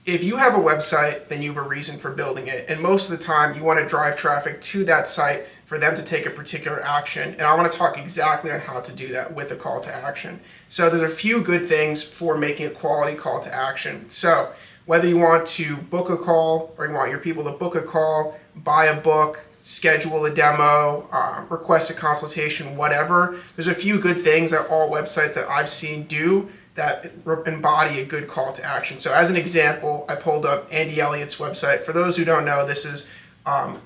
If you have a website, then you have a reason for building it. And most of the time, you want to drive traffic to that site for them to take a particular action. And I want to talk exactly on how to do that with a call to action. So there's a few good things for making a quality call to action. So whether you want to book a call or you want your people to book a call, buy a book, schedule a demo, request a consultation, whatever, there's a few good things that all websites that I've seen do that embody a good call to action. So as an example, I pulled up Andy Elliott's website. For those who don't know, this is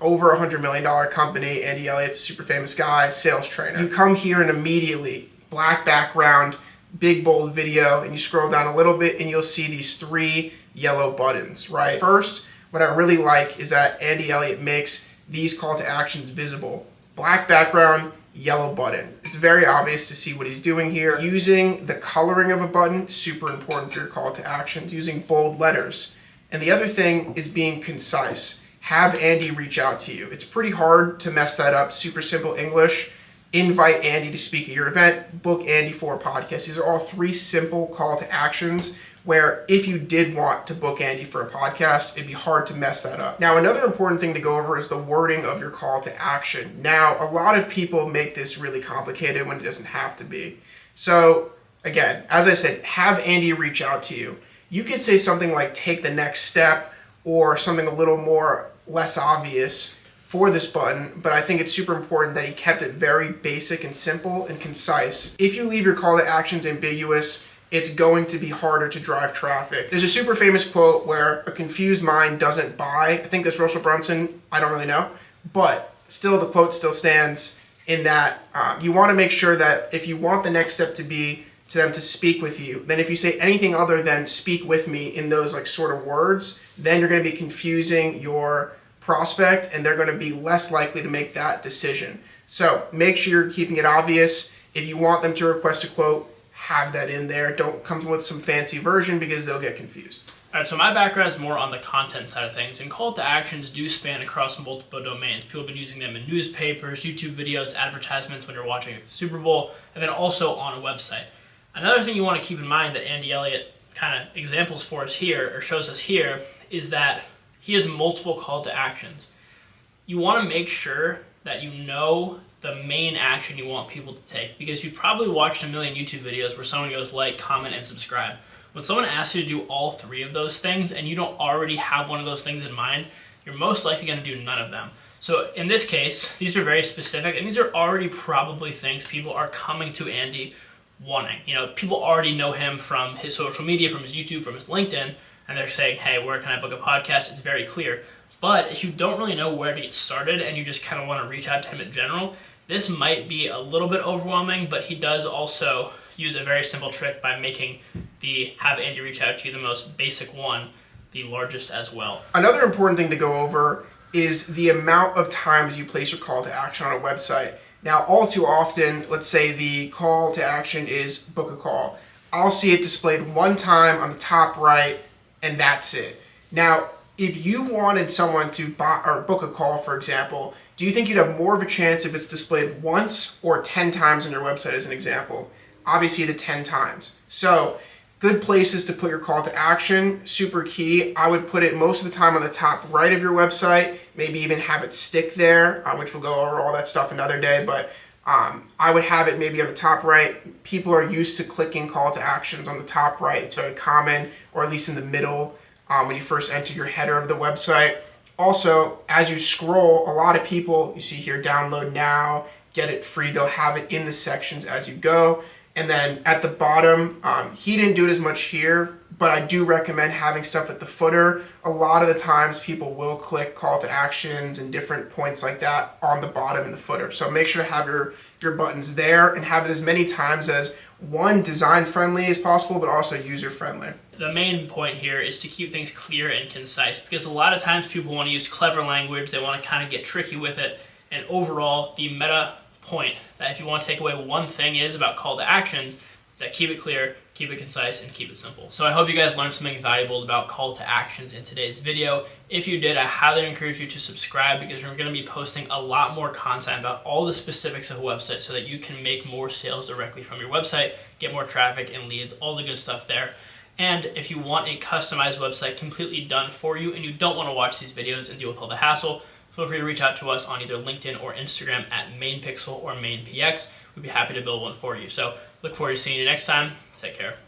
over $100 million company. Andy Elliott's a super famous guy, sales trainer. You come here and immediately, black background, big bold video, and you scroll down a little bit and you'll see these 3 yellow buttons, right? First, what I really like is that Andy Elliott makes these call to actions visible. Black background, yellow button. It's very obvious to see what he's doing here. Using the coloring of a button, super important for your call to actions. Using bold letters. And the other thing is being concise. Have Andy reach out to you. It's pretty hard to mess that up. Super simple English. Invite Andy to speak at your event. Book Andy for a podcast. These are all 3 simple call to actions where if you did want to book Andy for a podcast, it'd be hard to mess that up. Now, another important thing to go over is the wording of your call to action. Now, a lot of people make this really complicated when it doesn't have to be. So, again, as I said, have Andy reach out to you. You could say something like take the next step or something a little more less obvious for this button, but I think it's super important that he kept it very basic and simple and concise. If you leave your call to actions ambiguous, it's going to be harder to drive traffic. There's a super famous quote where a confused mind doesn't buy. I think that's Russell Brunson. I don't really know. But still, the quote still stands in that you want to make sure that if you want the next step to be to them to speak with you, then if you say anything other than speak with me in those like sort of words, then you're going to be confusing your prospect and they're going to be less likely to make that decision. So make sure you're keeping it obvious. If you want them to request a quote, have that in there. Don't come with some fancy version because they'll get confused. All right, so my background is more on the content side of things, and call to actions do span across multiple domains. People have been using them in newspapers, YouTube videos, advertisements when you're watching the Super Bowl, and then also on a website. Another thing you want to keep in mind that Andy Elliott kind of examples for us here, or shows us here, is that he has multiple call to actions. You want to make sure that you know the main action you want people to take, because you've probably watched a million YouTube videos where someone goes like, comment, and subscribe. When someone asks you to do all 3 of those things and you don't already have one of those things in mind, you're most likely going to do none of them. So in this case, these are very specific, and these are already probably things people are coming to Andy wanting. You know, people already know him from his social media, from his YouTube, from his LinkedIn, and they're saying, hey, where can I book a podcast? It's very clear. But if you don't really know where to get started and you just kind of want to reach out to him in general, this might be a little bit overwhelming, but he does also use a very simple trick by making the have Andy reach out to you the most basic one the largest as well. Another important thing to go over is the amount of times you place your call to action on a website. Now, all too often, let's say the call to action is book a call. I'll see it displayed one time on the top right, and that's it. Now, if you wanted someone to buy or book a call, for example, do you think you'd have more of a chance if it's displayed once or 10 times on your website as an example? Obviously, the 10 times. So, good places to put your call to action, super key. I would put it most of the time on the top right of your website, maybe even have it stick there, which we'll go over all that stuff another day, but I would have it maybe on the top right. People are used to clicking call to actions on the top right. It's very common, or at least in the middle when you first enter your header of the website. Also, as you scroll, a lot of people, you see here, download now, get it free. They'll have it in the sections as you go. And then at the bottom, he didn't do it as much here, but I do recommend having stuff at the footer. A lot of the times people will click call to actions and different points like that on the bottom in the footer. So make sure to have your buttons there and have it as many times as one, design friendly as possible, but also user friendly. The main point here is to keep things clear and concise, because a lot of times people want to use clever language, they want to kind of get tricky with it, and overall the meta point that if you want to take away one thing is about call to actions is that keep it clear, keep it concise, and keep it simple. So I hope you guys learned something valuable about call to actions in today's video. If you did, I highly encourage you to subscribe, because we're going to be posting a lot more content about all the specifics of a website so that you can make more sales directly from your website, get more traffic and leads, all the good stuff there. And if you want a customized website completely done for you and you don't want to watch these videos and deal with all the hassle, feel free to reach out to us on either LinkedIn or Instagram at MainPixel or MainPX. We'd be happy to build one for you. So look forward to seeing you next time. Take care.